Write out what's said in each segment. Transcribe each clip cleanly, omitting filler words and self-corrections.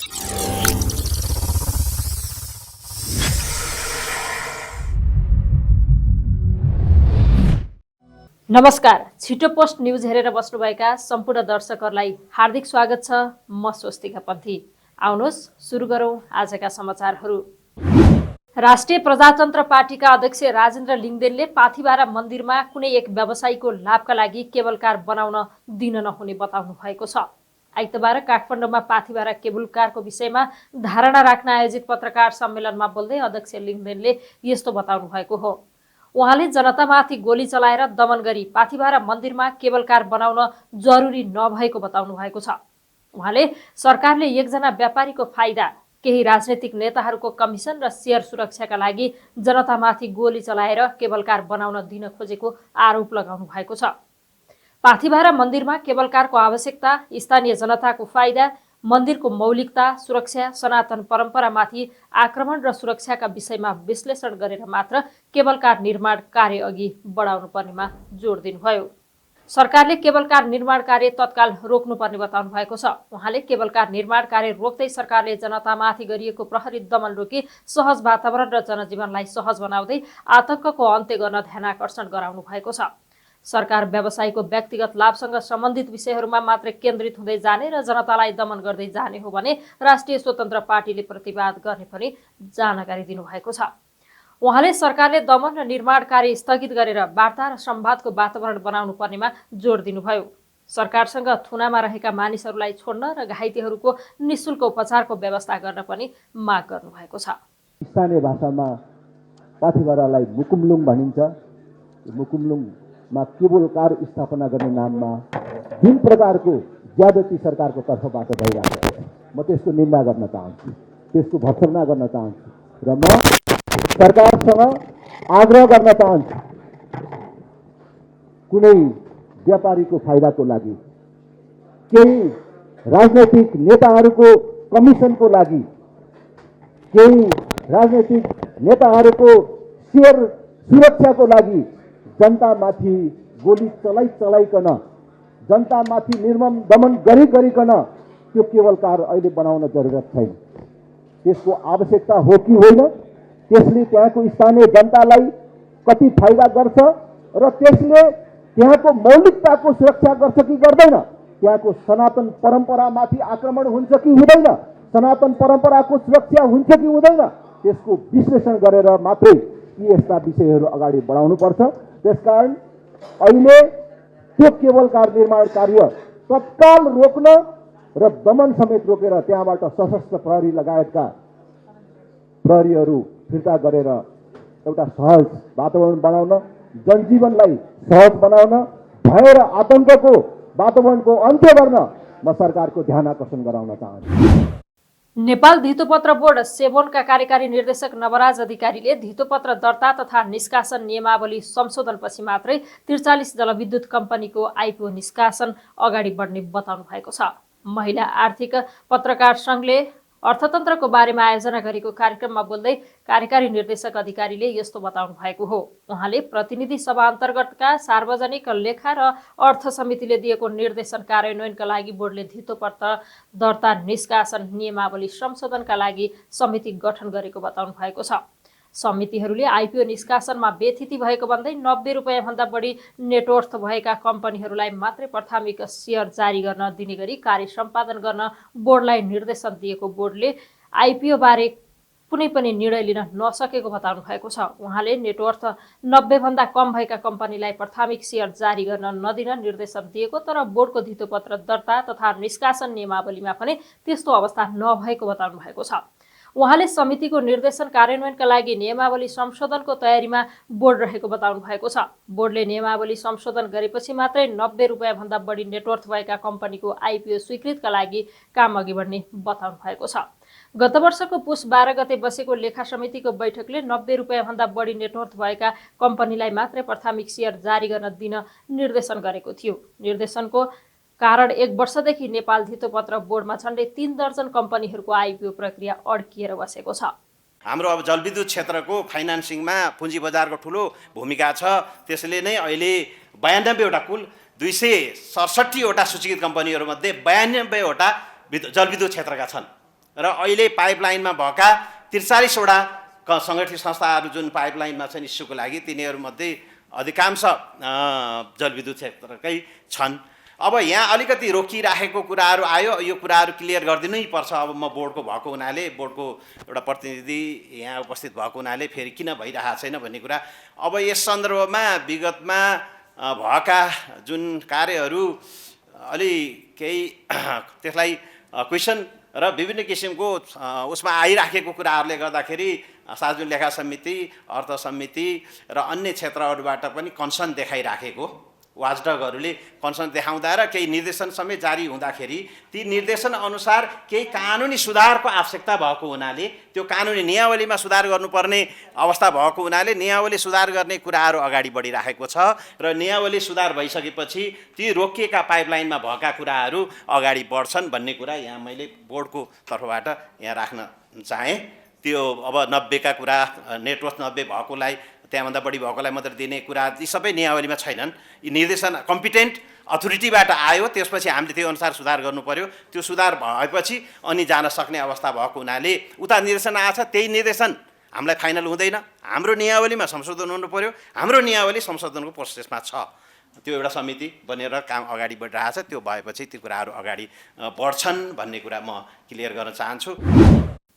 नमस्कार, छिटो post news हेरेर बस्नुभएका सम्पूर्ण दर्शकहरूलाई हार्दिक स्वागत छ। म स्वस्तिका पन्थी। आउनुहोस् सुरु गरौँ आजका समाचारहरू। राष्ट्रिय प्रजातन्त्र पार्टीका अध्यक्ष राजेन्द्र लिङ्गदेनले पाथिभरा मन्दिरमा कुनै एक व्यवसायीको लाभका लागि केबल कार बनाउन दिन नहुने बताउनु भएको छ। आइतबार काठमाडौँमा पाथिभरा केबल कारको विषयमा धारणा राख्न आयोजित पत्रकार सम्मेलनमा बोल्दै अध्यक्ष लिङ्गदेनले यस्तो बताउनु भएको हो। उहाँले जनतामाथि गोली चलाएर दमन गरी पाथिभरा मन्दिरमा केबल कार बनाउन जरुरी नभएको बताउनु भएको छ। उहाँले सरकारले एकजना व्यापारीको फाइदा, केही राजनैतिक नेताहरूको कमिसन र शेयर सुरक्षाका लागि जनतामाथि गोली चलाएर केबल कार बनाउन दिन खोजेको आरोप लगाउनु भएको छ। पाथिभरा मन्दिरमा केबल कारको आवश्यकता, स्थानीय जनताको फाइदा, मन्दिरको मौलिकता, सुरक्षा, सनातन परम्परामाथि आक्रमण र सुरक्षाका विषयमा विश्लेषण गरेर मात्र केबल कार निर्माण कार्य अघि बढाउनु पर्नेमा जोड दिनुभयो। सरकारले केबल कार निर्माण कार्य तत्काल रोक्नुपर्ने बताउनु भएको छ। उहाँले केबल कार निर्माण कार्य रोक्दै सरकारले जनतामाथि गरिएको प्रहरी दमन रोकी सहज वातावरण र जनजीवनलाई सहज बनाउँदै आतंकको अन्त्य गर्न ध्यानाकर्षण गराउनु भएको छ। सरकार व्यवसायीको व्यक्तिगत लाभसँग सम्बन्धित विषयहरूमा मात्र केन्द्रित हुँदै जाने र जनतालाई दमन गर्दै जाने हो भने राष्ट्रिय स्वतन्त्र पार्टीले प्रतिवाद गर्ने पनि जानकारी दिनुभएको छ। उहाँले सरकारले दमन र निर्माण कार्य स्थगित गरेर वार्ता र संवादको वातावरण बनाउनु पर्नेमा जोड दिनुभयो। सरकारसँग थुनामा रहेका मानिसहरूलाई छोड्न र घाइतेहरूको निःशुल्क उपचारको व्यवस्था गर्न पनि माग गर्नुभएको छ। स्थानीय भाषामा पाथिभरालाई मुकुमलुङ भनिन्छ। मुकुमलुङमा केबल कार स्थापना गर्ने नाममा जुन प्रकारको ज्यादती सरकारको तर्फबाट भइरहेको छ, म त्यसको निन्दा गर्न चाहन्छु, त्यसको भर्त्सना गर्न चाहन्छु र म सरकारसँग आग्रह गर्न चाहन्छु, कुनै व्यापारीको फाइदाको लागि, केही राजनैतिक नेताहरूको कमिसनको लागि, केही राजनैतिक नेताहरूको शेयर सुरक्षाको लागि जनतामाथि गोली चलाइकन, जनतामाथि निर्मम दमन गरिकन त्यो केबल कार अहिले बनाउन जरुरत छैन। त्यसको आवश्यकता हो कि होइन, त्यसले त्यहाँको स्थानीय जनतालाई कति फाइदा गर्छ र त्यसले त्यहाँको मौलिकताको सुरक्षा गर्छ कि गर्दैन, त्यहाँको सनातन परम्परामाथि आक्रमण हुन्छ कि हुँदैन, सनातन परम्पराको सुरक्षा हुन्छ कि हुँदैन, त्यसको विश्लेषण गरेर मात्रै यी यस्ता विषयहरू अगाडि बढाउनुपर्छ। त्यसकारण अहिले त्यो केबल कार निर्माण कार्य तत्काल रोक्न र दमन समेत रोकेर त्यहाँबाट सशस्त्र प्रहरी लगायतका प्रहरीहरू फिर्ता गरेर एउटा सहज वातावरण बनाउन, जनजीवनलाई सहज बनाउन, भय र आतंकको वातावरणको अन्त्य गर्न म सरकारको ध्यान आकर्षण गराउन चाहन्छु। नेपाल धितोपत्र बोर्ड सेभोनका कार्यकारी निर्देशक नवराज अधिकारीले धितोपत्र दर्ता तथा निष्कासन नियमावली संशोधनपछि मात्रै 43 जलविद्युत कम्पनीको आइपिओ निष्कासन अगाडि बढ्ने बताउनु भएको छ। महिला आर्थिक पत्रकार संघले अर्थतन्त्रको बारेमा आयोजना गरेको कार्यक्रममा बोल्दै कार्यकारी निर्देशक अधिकारीले यस्तो बताउनु भएको हो। उहाँले प्रतिनिधि सभा अन्तर्गतका सार्वजनिक लेखा र अर्थ समितिले दिएको निर्देशन कार्यान्वयनका लागि बोर्डले धितोपत्र दर्ता निष्कासन नियमावली संशोधनका लागि समिति गठन गरेको बताउनु भएको छ। समितिहरूले आइपिओ निष्कासनमा बेथिति भएको भन्दै 90 रुपैयाँभन्दा बढी नेटवर्थ भएका कम्पनीहरूलाई मात्रै प्राथमिक शेयर जारी गर्न दिने गरी कार्य सम्पादन गर्न बोर्डलाई निर्देशन दिएको बोर्डले आइपिओ बारे कुनै पनि निर्णय लिन नसकेको बताउनु भएको छ। उहाँले नेटवर्थ 90 भन्दा कम भएका कम्पनीलाई प्राथमिक शेयर जारी गर्न नदिन निर्देशन दिएको, तर बोर्डको धितोपत्र दर्ता तथा निष्कासन नियमावलीमा पनि त्यस्तो अवस्था नभएको बताउनु भएको छ। उहाँले समितिको निर्देशन कार्यान्वयनका लागि नियमावली संशोधनको तयारीमा बोर्ड रहेको बताउनु भएको छ। बोर्डले नियमावली संशोधन गरेपछि मात्रै 90 रुपैयाँभन्दा बढी नेटवर्थ भएका कम्पनीको आइपिओ स्वीकृतका लागि काम अघि बढ्ने बताउनु भएको छ। गत वर्षको पुस 12 गते बसेको लेखा समितिको बैठकले 90 रुपैयाँभन्दा बढी नेटवर्थ भएका कम्पनीलाई मात्रै प्राथमिक शेयर जारी गर्न दिन निर्देशन गरेको थियो। निर्देशनको कारण 1 वर्षदेखि नेपाल धितोपत्र बोर्डमा झन्डै 3 दर्जन कम्पनीहरूको आइपिओ प्रक्रिया अड्किएर बसेको छ। हाम्रो अब जलविद्युत क्षेत्रको फाइनान्सिङमा पुँजी बजारको ठुलो भूमिका छ। त्यसले नै अहिले 92 वटा कुल 267 वटा सूचीकृत कम्पनीहरूमध्ये 92 वटा जलविद्युत क्षेत्रका छन्। र अहिले पाइपलाइनमा भएका 43वटा सङ्गठित संस्थाहरू जुन पाइपलाइनमा छन् इस्युको लागि, तिनीहरूमध्ये अधिकांश जलविद्युत क्षेत्रकै छन्। अब यहाँ अलिकति रोकिराखेको कुराहरू आयो, यो कुराहरू क्लियर गरिदिनै पर्छ। अब म बोर्डको भएको हुनाले, बोर्डको एउटा प्रतिनिधि यहाँ उपस्थित भएको हुनाले फेरि किन भइरहेको छैन भन्ने कुरा, अब यस सन्दर्भमा विगतमा भएका जुन कार्यहरू अलि केही त्यसलाई क्वेसन र विभिन्न किसिमको उसमा आइराखेको कुराहरूले गर्दाखेरि सार्वजनिक लेखा समिति, अर्थ समिति र अन्य क्षेत्रहरूबाट पनि कन्सर्न देखाइराखेको, वाचडगहरूले कन्सर्न देखाउँदा र केही निर्देशन समेत जारी हुँदाखेरि ती निर्देशन अनुसार केही कानुनी सुधारको आवश्यकता भएको हुनाले, त्यो कानुनी नियमावलीमा सुधार गर्नुपर्ने अवस्था भएको हुनाले नियमावली सुधार गर्ने कुराहरू अगाडि बढिराखेको छ र नियमावली सुधार भइसकेपछि ती रोकिएका पाइपलाइनमा भएका कुराहरू अगाडि बढ्छन् भन्ने कुरा यहाँ मैले बोर्डको तर्फबाट यहाँ राख्न चाहेँ। त्यो अब 90का कुरा, नेटवर्थ 90 भएकोलाई, त्यहाँभन्दा बढी भएकोलाई मात्र दिने कुरा, यी सबै नियमावलीमा छैनन्। यी निर्देशन कम्पिटेन्ट अथोरिटीबाट आयो, त्यसपछि हामीले त्यो अनुसार सुधार गर्नु पर्यो। त्यो सुधार भएपछि अनि जान सक्ने अवस्था भएको हुनाले उता निर्देशन आएछ, त्यही निर्देशन हामीलाई फाइनल हुँदैन। हाम्रो नियमावलीमा संशोधन हुनु पर्यो, हाम्रो नियमावली संशोधनको प्रोसेसमा छ। त्यो एउटा समिति बनेर काम अगाडि बढिरहेछ, त्यो भएपछि ती कुराहरू अगाडि बढ्छन् भन्ने कुरा म क्लियर गर्न चाहन्छु।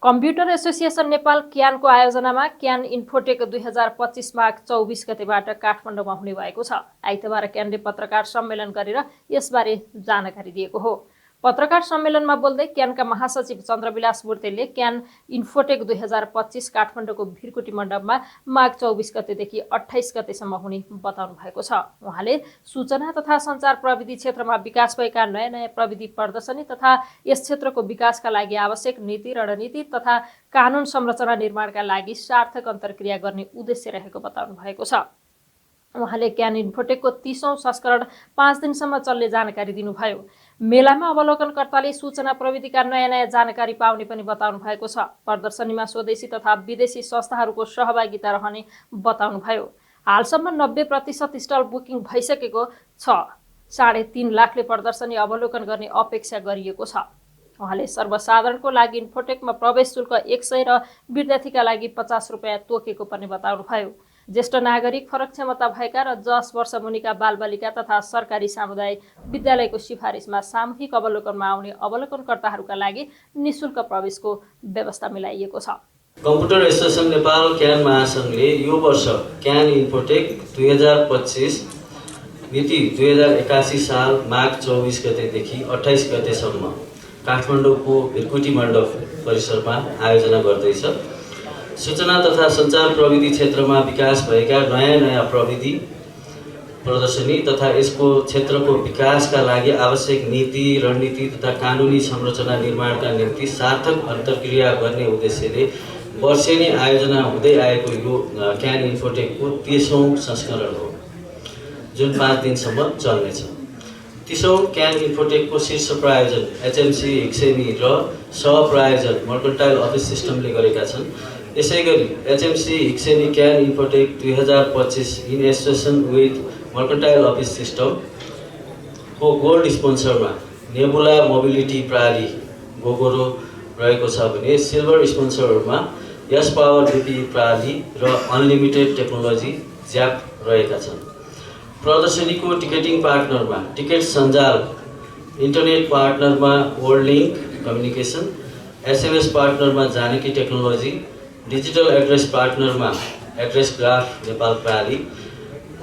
कम्प्युटर एसोसिएसन नेपाल क्यानको आयोजनामा क्यान इन्फोटेक 2025 माघ 24 गतेबाट काठमाडौँमा हुने भएको छ। आइतबार क्यानले पत्रकार सम्मेलन गरेर यसबारे जानकारी दिएको हो। पत्रकार सम्मेलनमा बोल्दै क्यानका महासचिव चन्द्रविलास बुर्तेलले क्यान इन्फोटेक 2025 काठमाडौँको भिरकुटी मण्डपमा माघ 24 गतेदेखि 28 गतेसम्म हुने बताउनु भएको छ। उहाँले सूचना तथा सञ्चार प्रविधि क्षेत्रमा विकास भएका नयाँ नयाँ प्रविधि प्रदर्शनी तथा यस क्षेत्रको विकासका लागि आवश्यक नीति, रणनीति तथा कानुन संरचना निर्माणका लागि सार्थक अन्तर्क्रिया गर्ने उद्देश्य रहेको बताउनु भएको छ। उहाँले क्यान इन्फोटेकको 30औं संस्करण 5 दिनसम्म चल्ने जानकारी दिनुभयो। मेलामा अवलोकनकर्ताले सूचना प्रविधिका नयाँ नयाँ जानकारी पाउने पनि बताउनु भएको छ। प्रदर्शनीमा स्वदेशी तथा विदेशी संस्थाहरूको सहभागिता रहने बताउनुभयो। हालसम्म 90% स्टल बुकिङ भइसकेको छ। 3.5 लाखले प्रदर्शनी अवलोकन गर्ने अपेक्षा गरिएको छ। उहाँले सर्वसाधारणको लागि इन्फोटेकमा प्रवेश शुल्क 100 र विद्यार्थीका लागि 50 रुपियाँ तोकेको पनि बताउनुभयो। ज्येष्ठ नागरिक, फरक क्षमता भएका र 10 वर्ष मुनिका बालबालिका तथा सरकारी सामुदायिक विद्यालयको सिफारिसमा सामूहिक अवलोकनमा आउने अवलोकनकर्ताहरूका लागि निःशुल्क प्रवेशको व्यवस्था मिलाइएको छ। कम्प्युटर एसोसिएसन नेपाल क्यान महासङ्घले यो वर्ष क्यान इन्फोटेक 2025 मिति 2081 साल माघ 24 गतेदेखि 28 गतेसम्म काठमाडौँको भिरकुटी मण्डप परिसरमा आयोजना गर्दैछ। सूचना तथा सञ्चार प्रविधि क्षेत्रमा विकास भएका नयाँ नयाँ प्रविधि प्रदर्शनी तथा यसको क्षेत्रको विकासका लागि आवश्यक नीति, रणनीति तथा कानुनी संरचना निर्माणका निम्ति सार्थक अन्तर्क्रिया गर्ने उद्देश्यले वर्षेनी आयोजना हुँदै आएको यो क्यान इन्फोटेकको 30औं संस्करण हो, जुन 5 दिनसम्म चल्नेछ। 30औं क्यान इन्फोटेकको शीर्ष प्रायोजन एचएमसी हिक्सेनी र सहप्रायोजन मर्केन्टाइल अफिस सिस्टमले गरेका छन्। यसैगरी एचएमसी हिक्सेनी CAN infotech 2025 in association with mercantile office system को गोल्ड स्पोन्सरमा नेबुला मोबिलिटी प्रणाली गोगोरो रहेको छ भने सिल्भर स्पोन्सरमा यस पावर बिपी प्रणाली र अनलिमिटेड टेक्नोलोजी ज्याप रहेका छन्। प्रदर्शनीको टिकटिङ पार्टनरमा टिकट सञ्जाल, इन्टरनेट पार्टनरमा वर्ल्ड लिङ्क कम्युनिकेसन, एसएमएस पार्टनरमा जानकी टेक्नोलोजी, डिजिटल एड्रेस पार्टनरमा एड्रेस ग्राफ नेपाल प्रणाली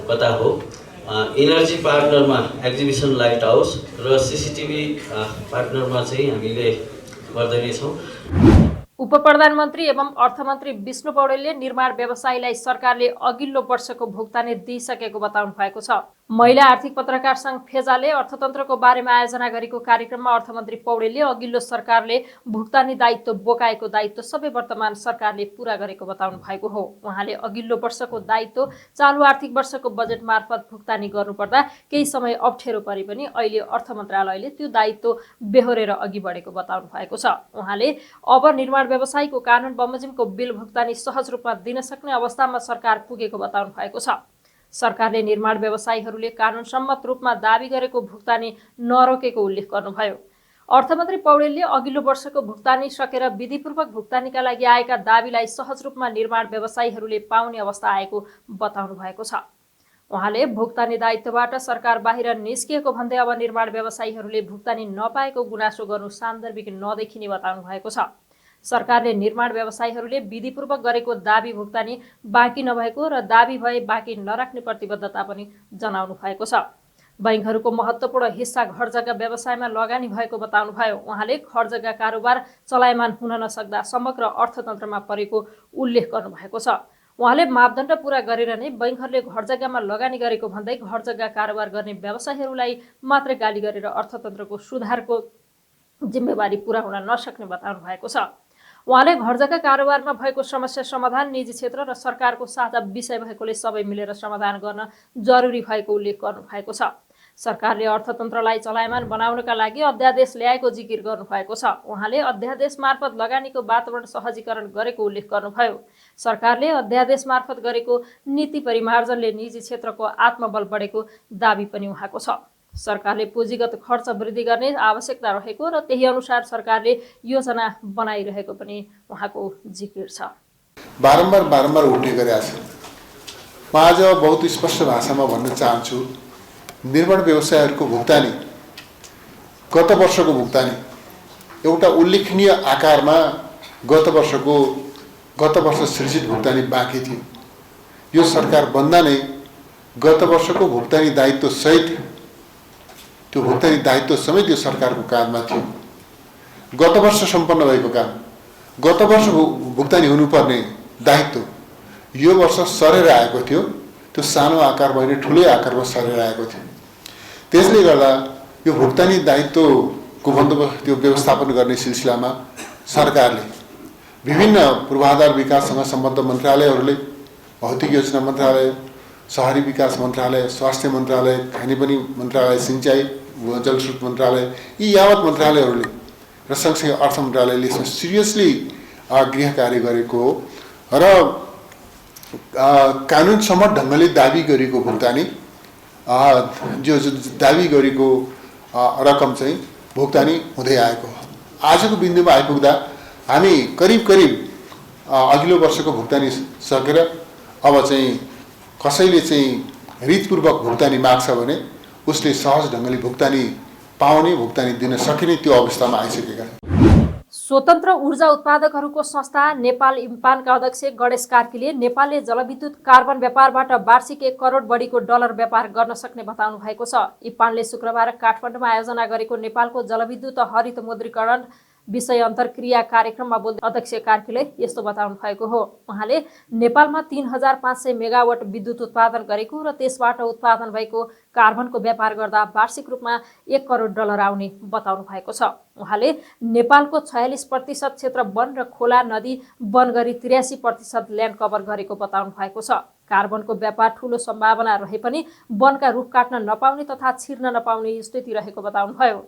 कता हो, इनर्जी पार्टनरमा एक्जिबिसन लाइट हाउस र सीसीटीभी पार्टनरमा चाहिँ हामीले गर्दै नै छौँ। उप प्रधानमन्त्री एवं अर्थमन्त्री विष्णु पौडेलले निर्माण व्यवसायीलाई सरकारले अघिल्लो वर्षको भुक्तानी दिइसकेको बताउनु भएको छ। महिला आर्थिक पत्रकार संघ फेजाले अर्थतन्त्रको बारेमा आयोजना गरेको कार्यक्रममा अर्थमन्त्री पौडेलले अघिल्लो सरकारले भुक्तानी दायित्व बोकाएको दायित्व सबै वर्तमान सरकारले पूरा गरेको बताउनु भएको हो। उहाँले अघिल्लो वर्षको दायित्व चालु आर्थिक वर्षको बजेट मार्फत भुक्तानी गर्नुपर्दा केही समय अप्ठ्यारो परे पनि अहिले अर्थ मन्त्रालयले त्यो दायित्व बेहोरेर अघि बढेको बताउनु भएको छ। उहाँले अब निर्माण व्यवसायीको कानुन बमोजिमको बिल भुक्तानी सहज रूपमा दिन सक्ने अवस्थामा सरकार पुगेको बताउनु भएको छ। सरकारले निर्माण व्यवसायीहरूले कानुन सम्मत रूपमा दाबी गरेको भुक्तानी नरोकेको उल्लेख गर्नुभयो। अर्थमन्त्री पौडेलले अघिल्लो वर्षको भुक्तानी सकेर विधिपूर्वक भुक्तानीका लागि आएका दाबीलाई सहज रूपमा निर्माण व्यवसायीहरूले पाउने अवस्था आएको बताउनु भएको छ। उहाँले भुक्तानी दायित्वबाट सरकार बाहिर निस्किएको भन्दै अब निर्माण व्यवसायीहरूले भुक्तानी नपाएको गुनासो गर्नु सान्दर्भिक नदेखिने बताउनु भएको छ। सरकारले निर्माण व्यवसायीहरूले विधिपूर्वक गरेको दाबी भुक्तानी बाँकी नभएको र दाबी भए बाँकी नराख्ने प्रतिबद्धता पनि जनाउनु भएको छ। बैंकहरूको महत्त्वपूर्ण हिस्सा घर जग्गा व्यवसायमा लगानी भएको बताउनुभयो। उहाँले घर जग्गा कारोबार चलायमान हुन नसक्दा समग्र अर्थतन्त्रमा परेको उल्लेख गर्नुभएको छ। उहाँले मापदण्ड पूरा गरेर नै बैंकहरूले घर जग्गामा लगानी गरेको भन्दै घर जग्गा कारोबार गर्ने व्यवसायीहरूलाई मात्रै गाली गरेर अर्थतन्त्रको सुधारको जिम्मेवारी पूरा हुन नसक्ने बताउनु भएको छ। उहाँले घर जग्गा कारोबारमा भएको समस्या समाधान निजी क्षेत्र र सरकारको साझा विषय भएकोले सबै मिलेर समाधान गर्न जरुरी भएको उल्लेख गर्नु भएको छ। सरकारले अर्थतन्त्रलाई चलायमान बनाउनका लागि अध्यादेश ल्याएको जिकिर गर्नुभएको छ। उहाँले अध्यादेश मार्फत लगानीको वातावरण सहजीकरण गरेको उल्लेख गर्नुभयो। सरकारले अध्यादेश मार्फत गरेको नीति परिमार्जनले निजी क्षेत्रको आत्मबल बढेको दाबी पनि उहाँको छ। सरकारले पुँजीगत खर्च वृद्धि गर्ने आवश्यकता रहेको र त्यही अनुसार सरकारले योजना बनाइरहेको पनि उहाँको जिकिर छ। बारम्बार उठ्ने गरेका छन्। म आज बहुत स्पष्ट भाषामा भन्न चाहन्छु, निर्माण व्यवसायहरूको भुक्तानी, गत वर्षको भुक्तानी एउटा उल्लेखनीय आकारमा गत वर्ष सृजित भुक्तानी बाँकी थियो। यो सरकार बन्दा नै गत वर्षको भुक्तानी दायित्व सहित त्यो भुक्तानी दायित्व समेत यो सरकारको काँधमा थियो। गत वर्ष सम्पन्न भएको काम, गत वर्ष भुक्तानी हुनुपर्ने दायित्व यो वर्ष सरेर आएको थियो। त्यो सानो आकार भएन ठुलै आकारमा सरेर आएको थियो। त्यसले गर्दा यो भुक्तानी दायित्वको बन्दोबस्त त्यो व्यवस्थापन गर्ने सिलसिलामा सरकारले विभिन्न पूर्वाधार विकाससँग सम्बद्ध मन्त्रालयहरूले, भौतिक योजना मन्त्रालय, शहरी विकास मन्त्रालय, स्वास्थ्य मन्त्रालय, खानेपानी मन्त्रालय, सिंचाई जलस्रोत मन्त्रालय, यी यावत मन्त्रालयहरूले र सँगसँगै अर्थ मन्त्रालयले यसमा सिरियसली गृह कार्य गरेको हो र कानुनसम्मत ढङ्गले दाबी गरेको भुक्तानी जो दाबी गरेको रकम चाहिँ भुक्तानी हुँदै आएको हो। आजको बिन्दुमा आइपुग्दा हामी करिब अघिल्लो वर्षको भुक्तानी सकेर अब चाहिँ कसैले चाहिँ रीतपूर्वक भुक्तानी माग्छ भने उसले सहज ढङ्गले भुक्तानी पाउने, भुक्तानी दिन सकिने त्यो अवस्थामा आइसकेका छन्। स्वतन्त्र ऊर्जा उत्पादकहरूको संस्था नेपाल इम्पानका अध्यक्ष गणेश कार्कीले नेपालले जलविद्युत कार्बन व्यापारबाट वार्षिक 1 करोड बढीको डलर व्यापार गर्न सक्ने बताउनु भएको छ। इम्पानले शुक्रबार काठमाडौँमा आयोजना गरेको नेपालको जलविद्युत हरित मुद्रीकरण विषय अन्तर्क्रिया कार्यक्रममा बोल्दै अध्यक्ष कार्कीले यस्तो बताउनु भएको हो। उहाँले नेपालमा 3500 मेगावाट विद्युत उत्पादन गरेको र त्यसबाट उत्पादन भएको कार्बनको व्यापार गर्दा वार्षिक रूपमा 1 करोड डलर आउने बताउनु भएको छ। उहाँले नेपालको 46% क्षेत्र वन र खोला नदी वन गरी 83% ल्यान्ड कभर गरेको बताउनु भएको छ। कार्बनको व्यापार ठूलो सम्भावना रहे पनि वनका रुख काट्न नपाउने तथा छिर्न नपाउने स्थिति रहेको बताउनुभयो।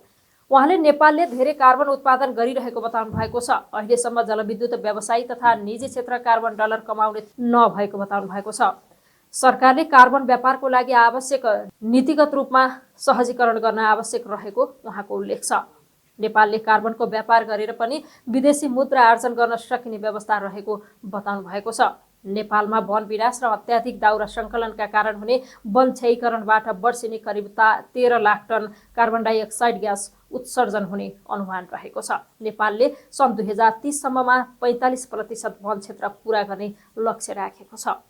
उहाँले नेपालले धेरै कार्बन उत्पादन गरिरहेको बताउनु भएको छ। अहिलेसम्म जलविद्युत व्यवसायी तथा निजी क्षेत्र कार्बन डलर कमाउने नभएको बताउनु भएको छ। सरकारले कार्बन व्यापारको लागि आवश्यक नीतिगत रूपमा सहजीकरण गर्न आवश्यक रहेको उहाँको उल्लेख छ। नेपालले कार्बनको व्यापार गरेर पनि विदेशी मुद्रा आर्जन गर्न सकिने व्यवस्था रहेको बताउनु भएको छ। नेपालमा वन विनाश र अत्याधिक दाउरा सङ्कलनका कारण हुने वन क्षयीकरणबाट वर्षेनी करिब 13 lakh ton carbon dioxide gas उत्सर्जन हुने अनुमान रहेको छ। नेपालले सन् 2030 सम्ममा 45% वन क्षेत्र पूरा गर्ने लक्ष्य राखेको छ।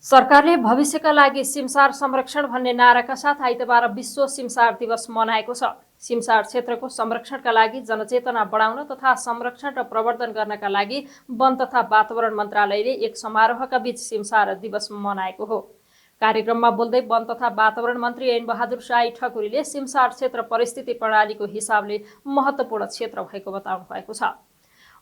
सरकारले भविष्यका लागि सिमसार संरक्षण भन्ने नाराका साथ आइतबार विश्व सिमसार दिवस मनाएको छ। सिमसार क्षेत्रको संरक्षणका लागि जनचेतना बढाउन तथा संरक्षण र प्रवर्धन गर्नका लागि वन तथा वातावरण मन्त्रालयले एक समारोहका बीच सिमसार दिवस मनाएको हो। कार्यक्रममा बोल्दै वन तथा वातावरण मन्त्री ऐन बहादुर शाही ठकुरीले सिमसार क्षेत्र परिस्थिति प्रणालीको हिसाबले महत्त्वपूर्ण क्षेत्र भएको बताउनु भएको छ।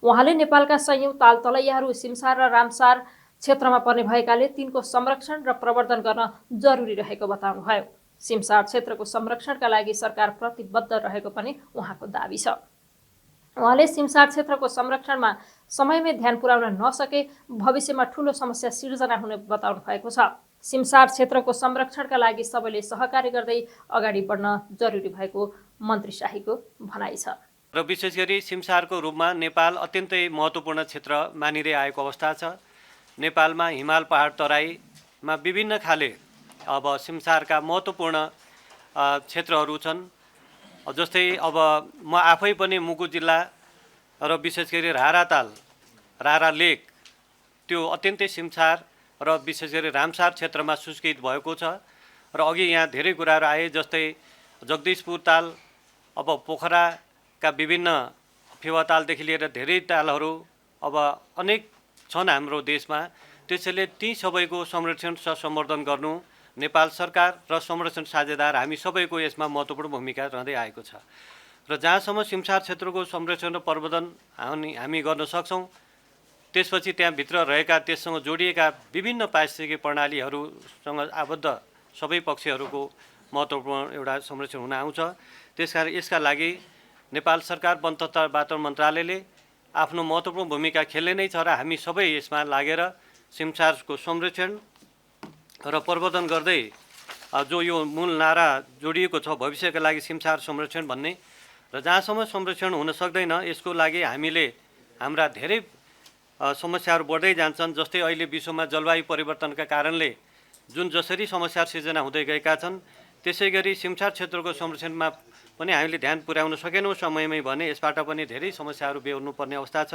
उहाँले नेपालका सयौं तालतलैयाहरू सिमसार र रामसार क्षेत्रमा पर्ने भएकाले तिनको संरक्षण र प्रवर्धन गर्न जरुरी रहेको बताउनुभयो। सिमसार क्षेत्रको संरक्षणका लागि सरकार प्रतिबद्ध रहेको पनि उहाँको दाबी छ। उहाँले सिमसार क्षेत्रको संरक्षणमा समयमै ध्यान पुर्याउन नसके भविष्यमा ठूलो समस्या सिर्जना हुने बताउनु भएको छ। सिमसार क्षेत्रको संरक्षणका लागि सबैले सहकार्य गर्दै अगाडि बढ्न जरुरी भएको मन्त्री शाहीको भनाइ छ। र विशेष गरी सिमसारको रूपमा नेपाल अत्यन्तै महत्त्वपूर्ण क्षेत्र मानिँदै आएको अवस्था छ। नेपालमा हिमाल पहाड तराईमा विभिन्न खाले अब सिमसारका महत्त्वपूर्ण क्षेत्रहरू छन्। जस्तै अब म आफै पनि मुगु जिल्ला र विशेष गरी राराताल रारा लेक त्यो अत्यन्तै सिमसार र विशेष गरी रामसार क्षेत्रमा सुस्कित भएको छ। र अघि यहाँ धेरै कुराहरू आए, जस्तै जगदीशपुर ताल, अब पोखराका विभिन्न फेवातालदेखि लिएर धेरै तालहरू अब अनेक छन् हाम्रो देशमा। त्यसैले ती सबैको संरक्षण र सम्वर्धन गर्नु नेपाल सरकार र संरक्षण साझेदार हामी सबैको यसमा महत्त्वपूर्ण भूमिका रहँदै आएको छ। र जहाँसम्म सिमसार क्षेत्रको संरक्षण र प्रवर्धन हामी गर्न सक्छौँ, त्यसपछि त्यहाँभित्र रहेका त्यससँग जोडिएका विभिन्न पारिस्थितिक प्रणालीहरूसँग आबद्ध सबै पक्षहरूको महत्त्वपूर्ण एउटा संरक्षण हुन आउँछ। त्यसकारण यसका लागि नेपाल सरकार वन तथा वातावरण मन्त्रालयले आफ्नो महत्त्वपूर्ण भूमिका खेल्ने नै छ र हामी सबै यसमा लागेर सिमसारको संरक्षण र प्रवर्धन गर्दै जो यो मूल नारा जोडिएको छ भविष्यका लागि सिमसार संरक्षण भन्ने, र जहाँसम्म संरक्षण हुन सक्दैन यसको लागि हामीले हाम्रा धेरै समस्याहरू बढ्दै जान्छन्। जस्तै अहिले विश्वमा जलवायु परिवर्तनका कारणले जुन जसरी समस्या सिर्जना हुँदै गएका छन्, त्यसै गरी सिमसार क्षेत्रको संरक्षणमा पनि हामीले ध्यान पुर्याउन सकेनौँ समयमै भने यसबाट पनि धेरै समस्याहरू बेहोर्नुपर्ने अवस्था छ।